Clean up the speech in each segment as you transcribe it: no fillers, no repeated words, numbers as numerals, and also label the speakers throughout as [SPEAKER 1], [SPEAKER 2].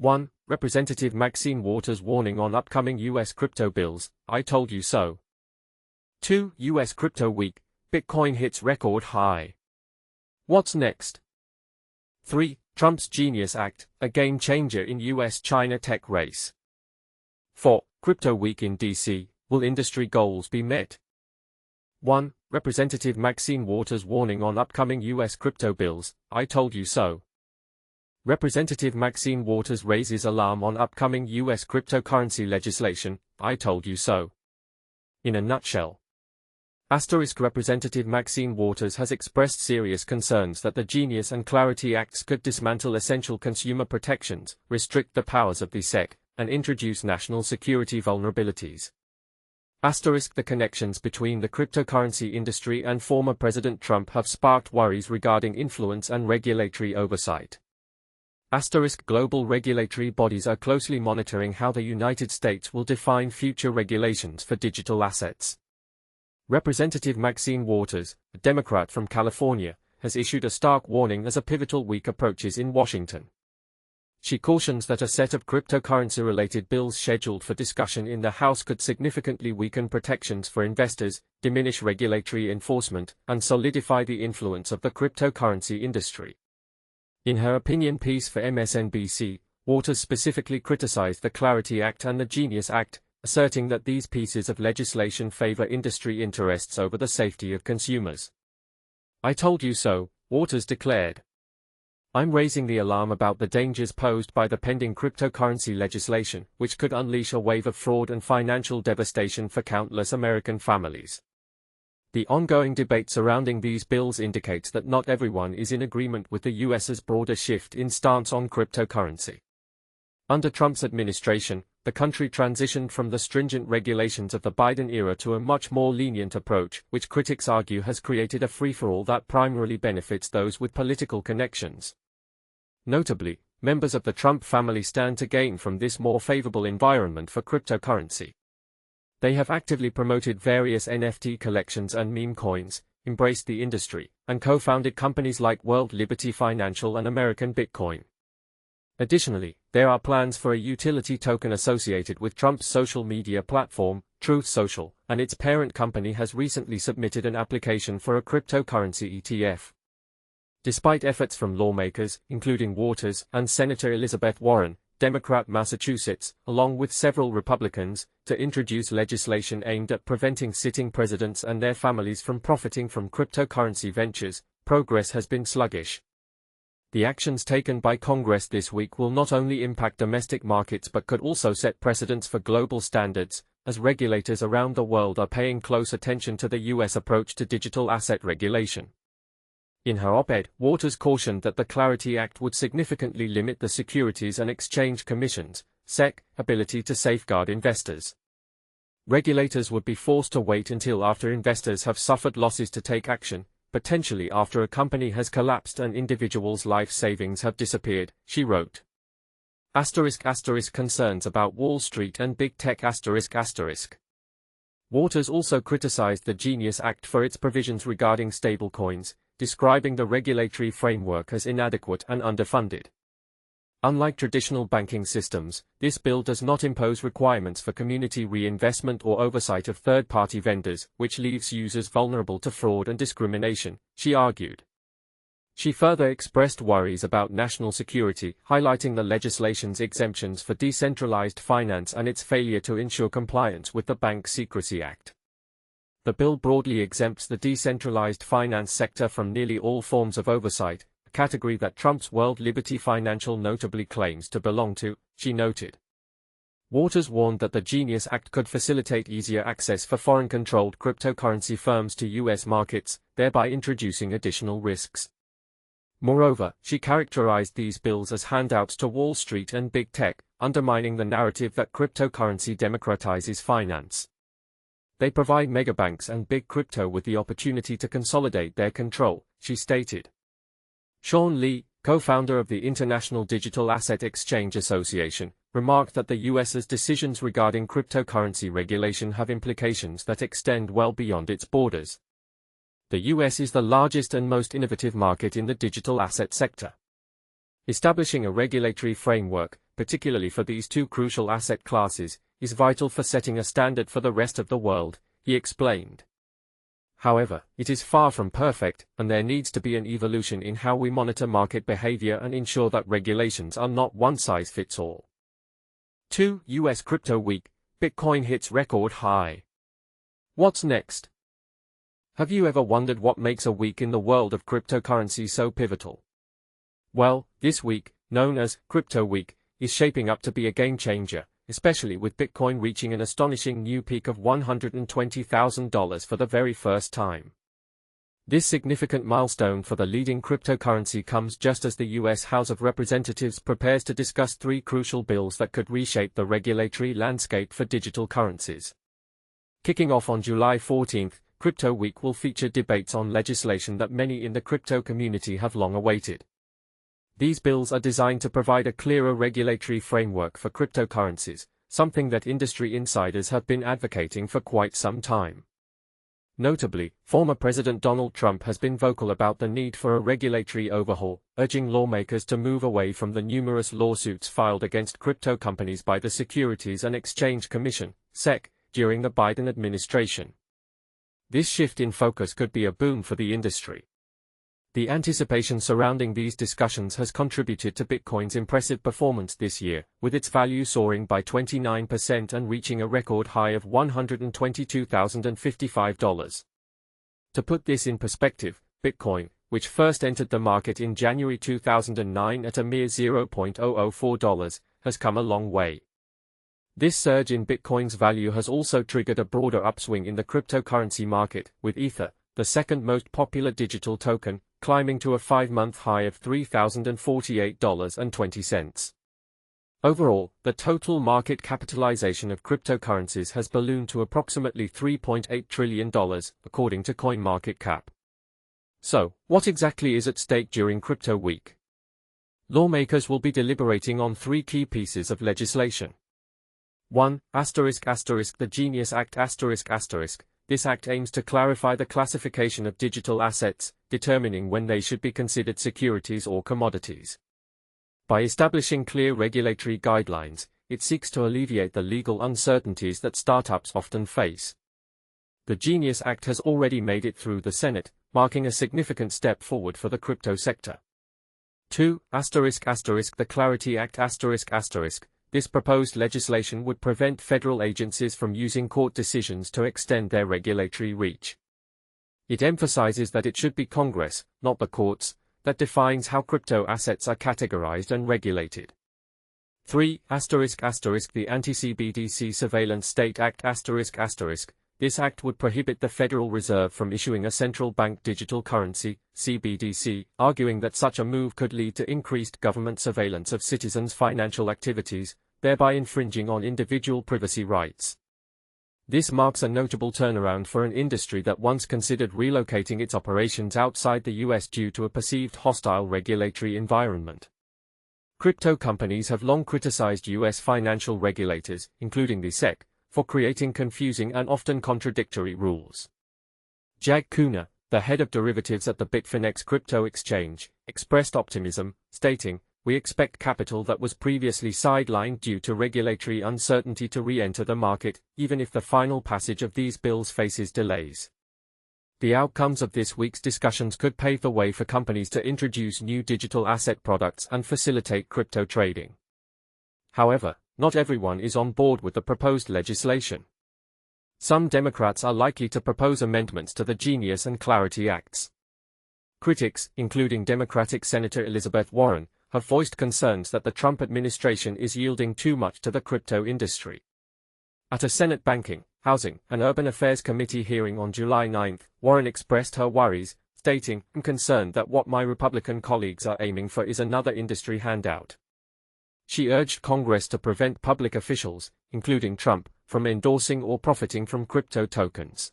[SPEAKER 1] 1. Representative Maxine Waters warning on upcoming U.S. crypto bills, I told you so. 2. U.S. Crypto Week, Bitcoin hits record high. What's next? 3. Trump's Genius Act, a game changer in U.S.-China tech race. 4. Crypto Week in D.C., will industry goals be met? 1. Representative Maxine Waters warning on upcoming U.S. crypto bills, I told you so. Representative Maxine Waters raises alarm on upcoming U.S. cryptocurrency legislation, I told you so. In a nutshell. Representative Maxine Waters has expressed serious concerns that the Genius and Clarity Acts could dismantle essential consumer protections, restrict the powers of the SEC, and introduce national security vulnerabilities. The connections between the cryptocurrency industry and former President Trump have sparked worries regarding influence and regulatory oversight. Global regulatory bodies are closely monitoring how the United States will define future regulations for digital assets. Representative Maxine Waters, a Democrat from California, has issued a stark warning as a pivotal week approaches in Washington. She cautions that a set of cryptocurrency-related bills scheduled for discussion in the House could significantly weaken protections for investors, diminish regulatory enforcement, and solidify the influence of the cryptocurrency industry. In her opinion piece for MSNBC, Waters specifically criticized the Clarity Act and the Genius Act, asserting that these pieces of legislation favor industry interests over the safety of consumers. I told you so, Waters declared. I'm raising the alarm about the dangers posed by the pending cryptocurrency legislation, which could unleash a wave of fraud and financial devastation for countless American families. The ongoing debate surrounding these bills indicates that not everyone is in agreement with the U.S.'s broader shift in stance on cryptocurrency. Under Trump's administration, the country transitioned from the stringent regulations of the Biden era to a much more lenient approach, which critics argue has created a free-for-all that primarily benefits those with political connections. Notably, members of the Trump family stand to gain from this more favorable environment for cryptocurrency. They have actively promoted various NFT collections and meme coins, embraced the industry, and co-founded companies like World Liberty Financial and American Bitcoin. Additionally, there are plans for a utility token associated with Trump's social media platform, Truth Social, and its parent company has recently submitted an application for a cryptocurrency ETF. Despite efforts from lawmakers, including Waters and Senator Elizabeth Warren, Democrat Massachusetts, along with several Republicans, to introduce legislation aimed at preventing sitting presidents and their families from profiting from cryptocurrency ventures, progress has been sluggish. The actions taken by Congress this week will not only impact domestic markets but could also set precedents for global standards, as regulators around the world are paying close attention to the U.S. approach to digital asset regulation. In her op-ed, Waters cautioned that the Clarity Act would significantly limit the Securities and Exchange Commission's (SEC) ability to safeguard investors. Regulators would be forced to wait until after investors have suffered losses to take action, potentially after a company has collapsed and individuals' life savings have disappeared, she wrote. Concerns about Wall Street and big tech Waters also criticized the Genius Act for its provisions regarding stablecoins, describing the regulatory framework as inadequate and underfunded. Unlike traditional banking systems, this bill does not impose requirements for community reinvestment or oversight of third-party vendors, which leaves users vulnerable to fraud and discrimination, she argued. She further expressed worries about national security, highlighting the legislation's exemptions for decentralized finance and its failure to ensure compliance with the Bank Secrecy Act. The bill broadly exempts the decentralized finance sector from nearly all forms of oversight, a category that Trump's World Liberty Financial notably claims to belong to, she noted. Waters warned that the Genius Act could facilitate easier access for foreign-controlled cryptocurrency firms to U.S. markets, thereby introducing additional risks. Moreover, she characterized these bills as handouts to Wall Street and big tech, undermining the narrative that cryptocurrency democratizes finance. They provide megabanks and big crypto with the opportunity to consolidate their control, she stated. Sean Lee, co-founder of the International Digital Asset Exchange Association, remarked that the U.S.'s decisions regarding cryptocurrency regulation have implications that extend well beyond its borders. The U.S. is the largest and most innovative market in the digital asset sector. Establishing a regulatory framework, particularly for these two crucial asset classes, is vital for setting a standard for the rest of the world, he explained. However, it is far from perfect, and there needs to be an evolution in how we monitor market behavior and ensure that regulations are not one-size-fits-all. 2. US Crypto Week, Bitcoin hits record high. What's next? Have you ever wondered what makes a week in the world of cryptocurrency so pivotal? Well, this week, known as Crypto Week, is shaping up to be a game-changer, especially with Bitcoin reaching an astonishing new peak of $120,000 for the very first time. This significant milestone for the leading cryptocurrency comes just as the U.S. House of Representatives prepares to discuss three crucial bills that could reshape the regulatory landscape for digital currencies. Kicking off on July 14, Crypto Week will feature debates on legislation that many in the crypto community have long awaited. These bills are designed to provide a clearer regulatory framework for cryptocurrencies, something that industry insiders have been advocating for quite some time. Notably, former President Donald Trump has been vocal about the need for a regulatory overhaul, urging lawmakers to move away from the numerous lawsuits filed against crypto companies by the Securities and Exchange Commission, SEC, during the Biden administration. This shift in focus could be a boon for the industry. The anticipation surrounding these discussions has contributed to Bitcoin's impressive performance this year, with its value soaring by 29% and reaching a record high of $122,055. To put this in perspective, Bitcoin, which first entered the market in January 2009 at a mere $0.004, has come a long way. This surge in Bitcoin's value has also triggered a broader upswing in the cryptocurrency market, with Ether, the second most popular digital token, climbing to a 5-month high of $3,048.20. Overall, the total market capitalization of cryptocurrencies has ballooned to approximately $3.8 trillion, according to CoinMarketCap. So, what exactly is at stake during Crypto Week? Lawmakers will be deliberating on three key pieces of legislation. 1. The Genius Act ***. This act aims to clarify the classification of digital assets, determining when they should be considered securities or commodities. By establishing clear regulatory guidelines, it seeks to alleviate the legal uncertainties that startups often face. The Genius Act has already made it through the Senate, marking a significant step forward for the crypto sector. 2. The Clarity Act ***. This proposed legislation would prevent federal agencies from using court decisions to extend their regulatory reach. It emphasizes that it should be Congress, not the courts, that defines how crypto assets are categorized and regulated. 3. The Anti-CBDC Surveillance State Act ***. This act would prohibit the Federal Reserve from issuing a central bank digital currency, CBDC, arguing that such a move could lead to increased government surveillance of citizens' financial activities, thereby infringing on individual privacy rights. This marks a notable turnaround for an industry that once considered relocating its operations outside the US due to a perceived hostile regulatory environment. Crypto companies have long criticized US financial regulators, including the SEC, for creating confusing and often contradictory rules. Jag Kuna, the head of derivatives at the Bitfinex crypto exchange, expressed optimism, stating, "We expect capital that was previously sidelined due to regulatory uncertainty to re-enter the market, even if the final passage of these bills faces delays." The outcomes of this week's discussions could pave the way for companies to introduce new digital asset products and facilitate crypto trading. However, not everyone is on board with the proposed legislation. Some Democrats are likely to propose amendments to the Genius and Clarity Acts. Critics, including Democratic Senator Elizabeth Warren, have voiced concerns that the Trump administration is yielding too much to the crypto industry. At a Senate Banking, Housing, and Urban Affairs Committee hearing on July 9, Warren expressed her worries, stating, "I'm concerned that what my Republican colleagues are aiming for is another industry handout." She urged Congress to prevent public officials, including Trump, from endorsing or profiting from crypto tokens.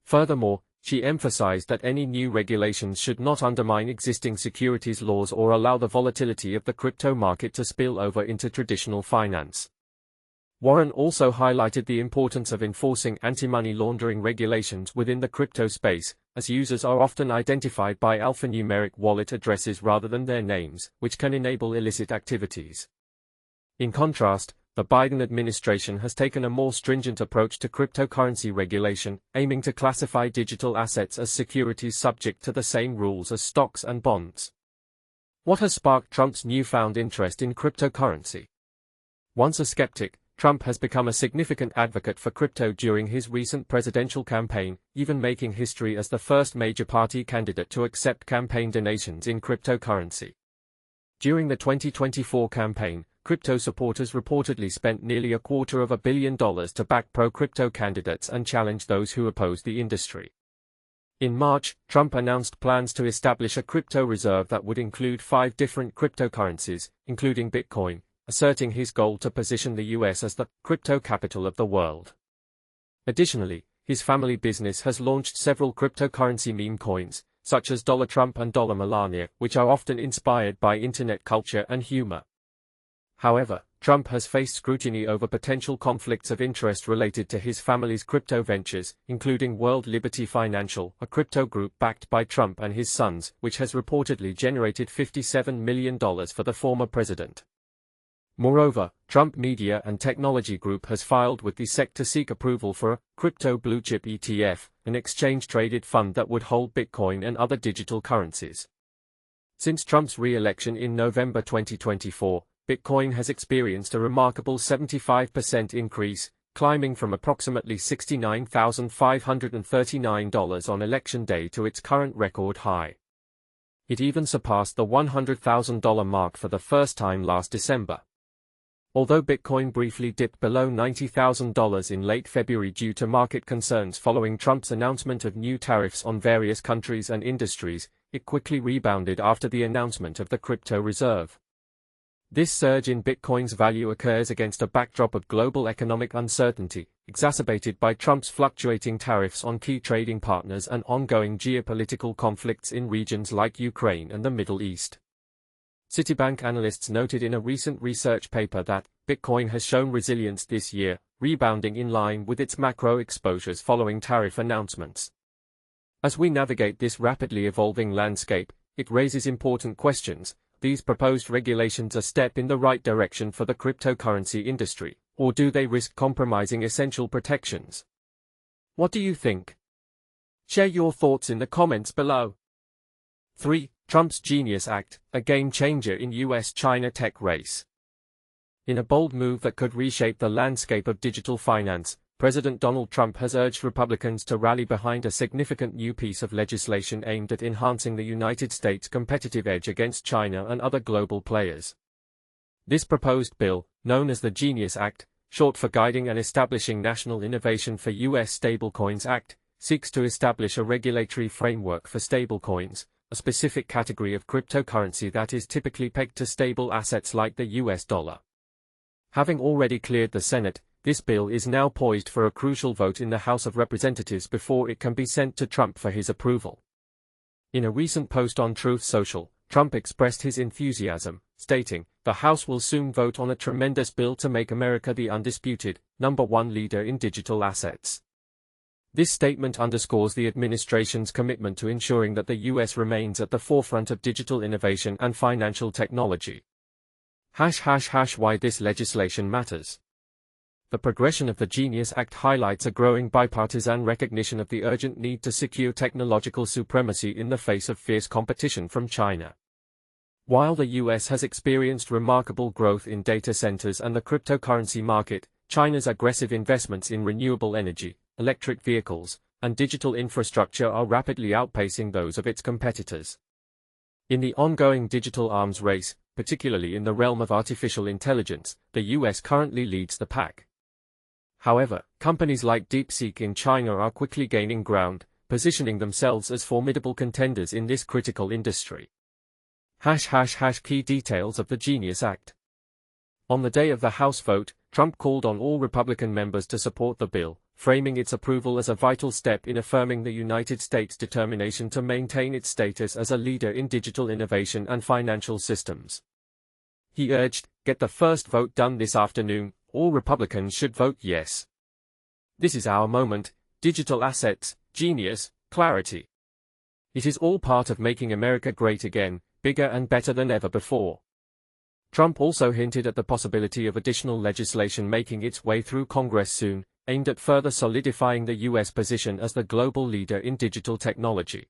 [SPEAKER 1] Furthermore, she emphasized that any new regulations should not undermine existing securities laws or allow the volatility of the crypto market to spill over into traditional finance. Warren also highlighted the importance of enforcing anti-money laundering regulations within the crypto space, as users are often identified by alphanumeric wallet addresses rather than their names, which can enable illicit activities. In contrast, the Biden administration has taken a more stringent approach to cryptocurrency regulation, aiming to classify digital assets as securities subject to the same rules as stocks and bonds. What has sparked Trump's newfound interest in cryptocurrency? Once a skeptic, Trump has become a significant advocate for crypto during his recent presidential campaign, even making history as the first major party candidate to accept campaign donations in cryptocurrency. During the 2024 campaign, crypto supporters reportedly spent nearly $250 million to back pro-crypto candidates and challenge those who oppose the industry. In March, Trump announced plans to establish a crypto reserve that would include 5 different cryptocurrencies, including Bitcoin, asserting his goal to position the US as the crypto capital of the world. Additionally, his family business has launched several cryptocurrency meme coins, such as Dollar Trump and Dollar Melania, which are often inspired by internet culture and humor. However, Trump has faced scrutiny over potential conflicts of interest related to his family's crypto ventures, including World Liberty Financial, a crypto group backed by Trump and his sons, which has reportedly generated $57 million for the former president. Moreover, Trump Media and Technology Group has filed with the SEC to seek approval for a crypto blue chip ETF, an exchange-traded fund that would hold Bitcoin and other digital currencies. Since Trump's re-election in November 2024, Bitcoin has experienced a remarkable 75% increase, climbing from approximately $69,539 on election day to its current record high. It even surpassed the $100,000 mark for the first time last December. Although Bitcoin briefly dipped below $90,000 in late February due to market concerns following Trump's announcement of new tariffs on various countries and industries, it quickly rebounded after the announcement of the crypto reserve. This surge in Bitcoin's value occurs against a backdrop of global economic uncertainty, exacerbated by Trump's fluctuating tariffs on key trading partners and ongoing geopolitical conflicts in regions like Ukraine and the Middle East. Citibank analysts noted in a recent research paper that Bitcoin has shown resilience this year, rebounding in line with its macro exposures following tariff announcements. As we navigate this rapidly evolving landscape, it raises important questions. These proposed regulations a step in the right direction for the cryptocurrency industry, or do they risk compromising essential protections? What do you think? Share your thoughts in the comments below. 3. Trump's Genius Act, a game changer in US-China tech race. In a bold move that could reshape the landscape of digital finance, President Donald Trump has urged Republicans to rally behind a significant new piece of legislation aimed at enhancing the United States' competitive edge against China and other global players. This proposed bill, known as the Genius Act, short for Guiding and Establishing National Innovation for U.S. Stablecoins Act, seeks to establish a regulatory framework for stablecoins, a specific category of cryptocurrency that is typically pegged to stable assets like the US dollar. Having already cleared the Senate, this bill is now poised for a crucial vote in the House of Representatives before it can be sent to Trump for his approval. In a recent post on Truth Social, Trump expressed his enthusiasm, stating, "The House will soon vote on a tremendous bill to make America the undisputed, #1 leader in digital assets." This statement underscores the administration's commitment to ensuring that the U.S. remains at the forefront of digital innovation and financial technology. Why this legislation matters. The progression of the Genius Act highlights a growing bipartisan recognition of the urgent need to secure technological supremacy in the face of fierce competition from China. While the U.S. has experienced remarkable growth in data centers and the cryptocurrency market, China's aggressive investments in renewable energy, electric vehicles, and digital infrastructure are rapidly outpacing those of its competitors. In the ongoing digital arms race, particularly in the realm of artificial intelligence, the U.S. currently leads the pack. However, companies like DeepSeek in China are quickly gaining ground, positioning themselves as formidable contenders in this critical industry. Key details of the Genius Act. On the day of the House vote, Trump called on all Republican members to support the bill, framing its approval as a vital step in affirming the United States' determination to maintain its status as a leader in digital innovation and financial systems. He urged, "Get the first vote done this afternoon, all Republicans should vote yes. This is our moment: digital assets, genius, clarity. It is all part of making America great again, bigger and better than ever before. Trump also hinted at the possibility of additional legislation making its way through Congress soon, aimed at further solidifying the U.S. position as the global leader in digital technology.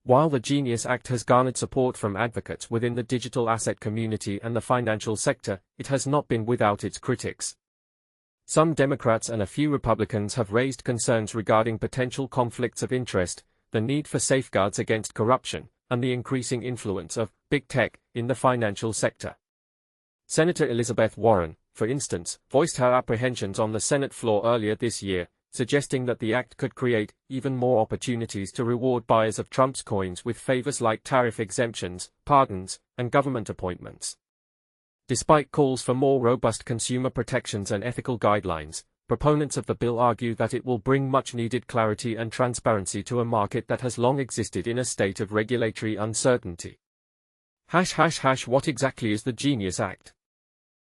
[SPEAKER 1] While the Genius Act has garnered support from advocates within the digital asset community and the financial sector, it has not been without its critics. Some Democrats and a few Republicans have raised concerns regarding potential conflicts of interest, the need for safeguards against corruption, and the increasing influence of big tech in the financial sector. Senator Elizabeth Warren, for instance, voiced her apprehensions on the Senate floor earlier this year, suggesting that the act could create even more opportunities to reward buyers of Trump's coins with favors like tariff exemptions, pardons, and government appointments. Despite calls for more robust consumer protections and ethical guidelines, proponents of the bill argue that it will bring much-needed clarity and transparency to a market that has long existed in a state of regulatory uncertainty. What exactly is the Genius Act?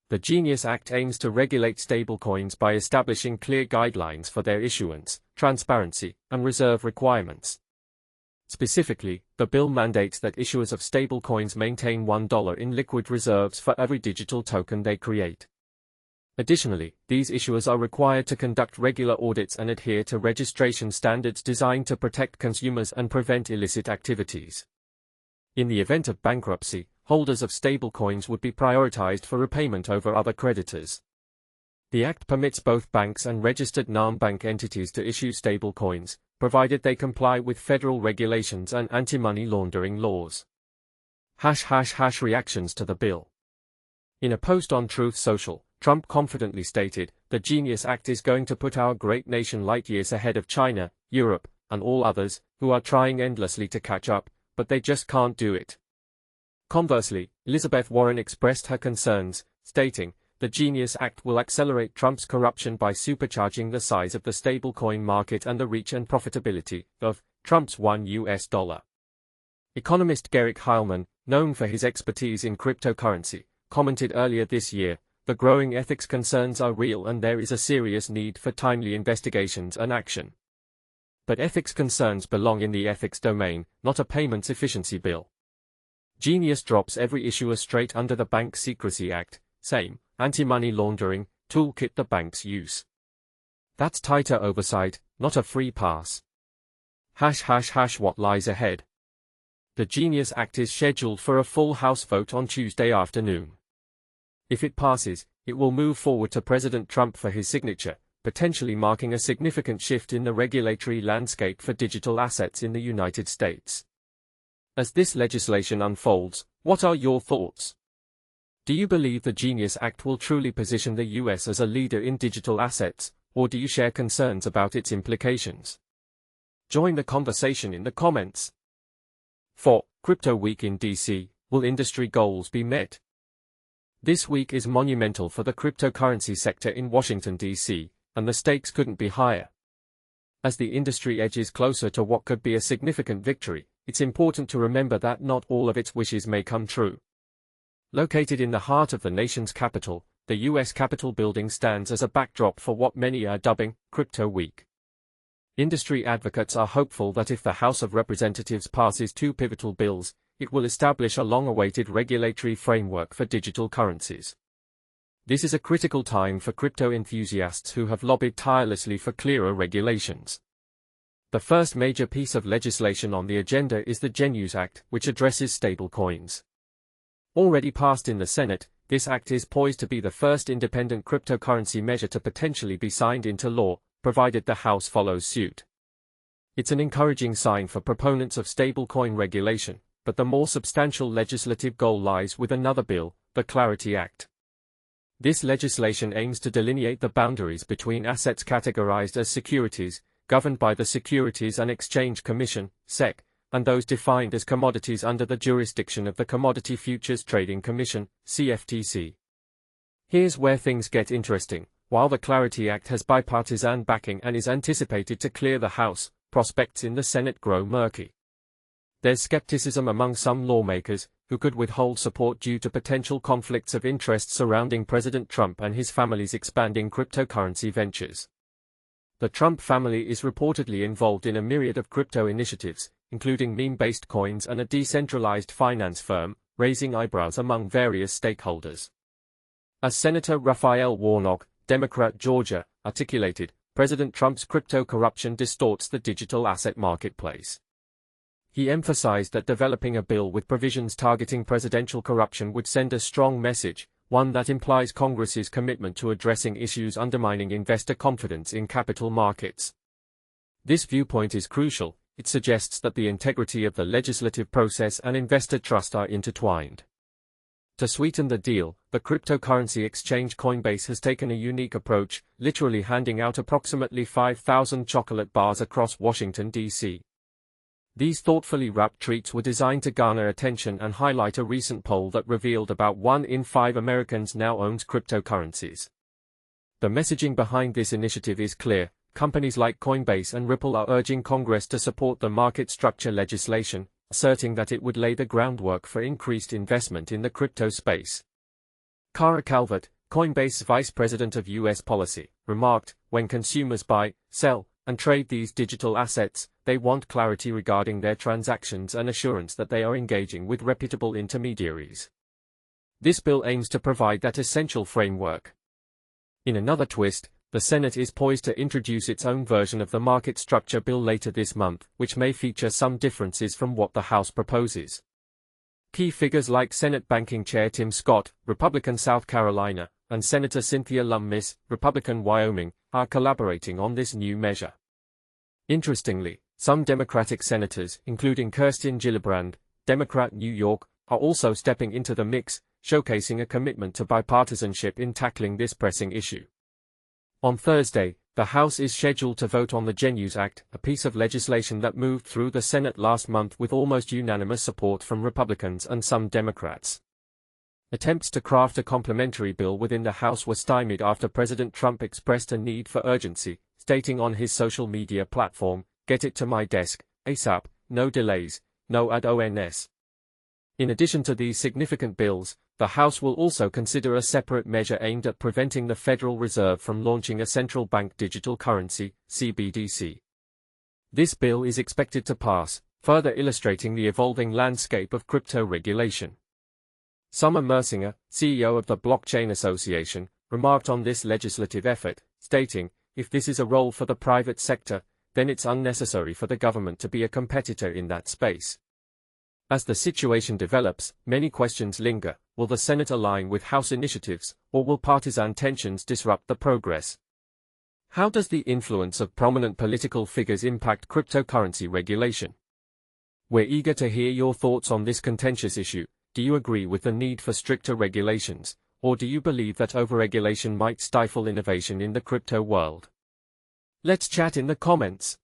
[SPEAKER 1] The Genius Act aims to regulate stablecoins by establishing clear guidelines for their issuance, transparency, and reserve requirements. Specifically, the bill mandates that issuers of stablecoins maintain $1 in liquid reserves for every digital token they create. Additionally, these issuers are required to conduct regular audits and adhere to registration standards designed to protect consumers and prevent illicit activities. In the event of bankruptcy, holders of stablecoins would be prioritized for repayment over other creditors. The Act permits both banks and registered non-bank entities to issue stablecoins, provided they comply with federal regulations and anti-money laundering laws. Reactions to the bill. In a post on Truth Social, Trump confidently stated, "The Genius Act is going to put our great nation light years ahead of China, Europe, and all others, who are trying endlessly to catch up, but they just can't do it." Conversely, Elizabeth Warren expressed her concerns, stating, "The Genius Act will accelerate Trump's corruption by supercharging the size of the stablecoin market and the reach and profitability of Trump's $1. Economist Garrick Heilman, known for his expertise in cryptocurrency, commented earlier this year, "The growing ethics concerns are real and there is a serious need for timely investigations and action. But ethics concerns belong in the ethics domain, not a payments efficiency bill." Genius drops every issuer straight under the Bank Secrecy Act, same anti-money laundering toolkit the banks use. That's tighter oversight, not a free pass. What lies ahead? The Genius Act is scheduled for a full House vote on Tuesday afternoon. If it passes, it will move forward to President Trump for his signature, potentially marking a significant shift in the regulatory landscape for digital assets in the United States. As this legislation unfolds, what are your thoughts? Do you believe the Genius Act will truly position the U.S. as a leader in digital assets, or do you share concerns about its implications? Join the conversation in the comments. For Crypto Week in DC, will industry goals be met? This week is monumental for the cryptocurrency sector in Washington, D.C., and the stakes couldn't be higher. As the industry edges closer to what could be a significant victory, it's important to remember that not all of its wishes may come true. Located in the heart of the nation's capital, the U.S. Capitol building stands as a backdrop for what many are dubbing Crypto Week. Industry advocates are hopeful that if the House of Representatives passes two pivotal bills, it will establish a long-awaited regulatory framework for digital currencies. This is a critical time for crypto enthusiasts who have lobbied tirelessly for clearer regulations. The first major piece of legislation on the agenda is the Genius Act, which addresses stablecoins. Already passed in the Senate, this act is poised to be the first independent cryptocurrency measure to potentially be signed into law, provided the House follows suit. It's an encouraging sign for proponents of stablecoin regulation, but the more substantial legislative goal lies with another bill, the Clarity Act. This legislation aims to delineate the boundaries between assets categorized as securities, governed by the Securities and Exchange Commission, SEC, and those defined as commodities under the jurisdiction of the Commodity Futures Trading Commission, CFTC. Here's where things get interesting. While the Clarity Act has bipartisan backing and is anticipated to clear the House, prospects in the Senate grow murky. There's skepticism among some lawmakers, who could withhold support due to potential conflicts of interest surrounding President Trump and his family's expanding cryptocurrency ventures. The Trump family is reportedly involved in a myriad of crypto initiatives, including meme-based coins and a decentralized finance firm, raising eyebrows among various stakeholders. As Senator Raphael Warnock, Democrat Georgia, articulated, President Trump's crypto corruption distorts the digital asset marketplace. He emphasized that developing a bill with provisions targeting presidential corruption would send a strong message, one that implies Congress's commitment to addressing issues undermining investor confidence in capital markets. This viewpoint is crucial. It suggests that the integrity of the legislative process and investor trust are intertwined. To sweeten the deal, the cryptocurrency exchange Coinbase has taken a unique approach, literally handing out approximately 5,000 chocolate bars across Washington, D.C. These thoughtfully wrapped treats were designed to garner attention and highlight a recent poll that revealed about 1 in 5 Americans now owns cryptocurrencies. The messaging behind this initiative is clear. Companies like Coinbase and Ripple are urging Congress to support the market structure legislation, asserting that it would lay the groundwork for increased investment in the crypto space. Cara Calvert, Coinbase Vice President of U.S. Policy, remarked, "When consumers buy, sell, and trade these digital assets, they want clarity regarding their transactions and assurance that they are engaging with reputable intermediaries." This bill aims to provide that essential framework. In another twist, the Senate is poised to introduce its own version of the market structure bill later this month, which may feature some differences from what the House proposes. Key figures like Senate Banking Chair Tim Scott, Republican South Carolina, and Senator Cynthia Lummis, Republican Wyoming, are collaborating on this new measure. Interestingly, some Democratic senators, including Kirsten Gillibrand, Democrat New York, are also stepping into the mix, showcasing a commitment to bipartisanship in tackling this pressing issue. On Thursday, the House is scheduled to vote on the Genius Act, a piece of legislation that moved through the Senate last month with almost unanimous support from Republicans and some Democrats. Attempts to craft a complementary bill within the House were stymied after President Trump expressed a need for urgency, stating on his social media platform, "Get it to my desk, ASAP, no delays, no add-ons." In addition to these significant bills, the House will also consider a separate measure aimed at preventing the Federal Reserve from launching a central bank digital currency, CBDC. This bill is expected to pass, further illustrating the evolving landscape of crypto regulation. Summer Mersinger, CEO of the Blockchain Association, remarked on this legislative effort, stating, "If this is a role for the private sector, then it's unnecessary for the government to be a competitor in that space." As the situation develops, many questions linger. Will the Senate align with House initiatives, or will partisan tensions disrupt the progress? How does the influence of prominent political figures impact cryptocurrency regulation? We're eager to hear your thoughts on this contentious issue. Do you agree with the need for stricter regulations, or do you believe that overregulation might stifle innovation in the crypto world? Let's chat in the comments.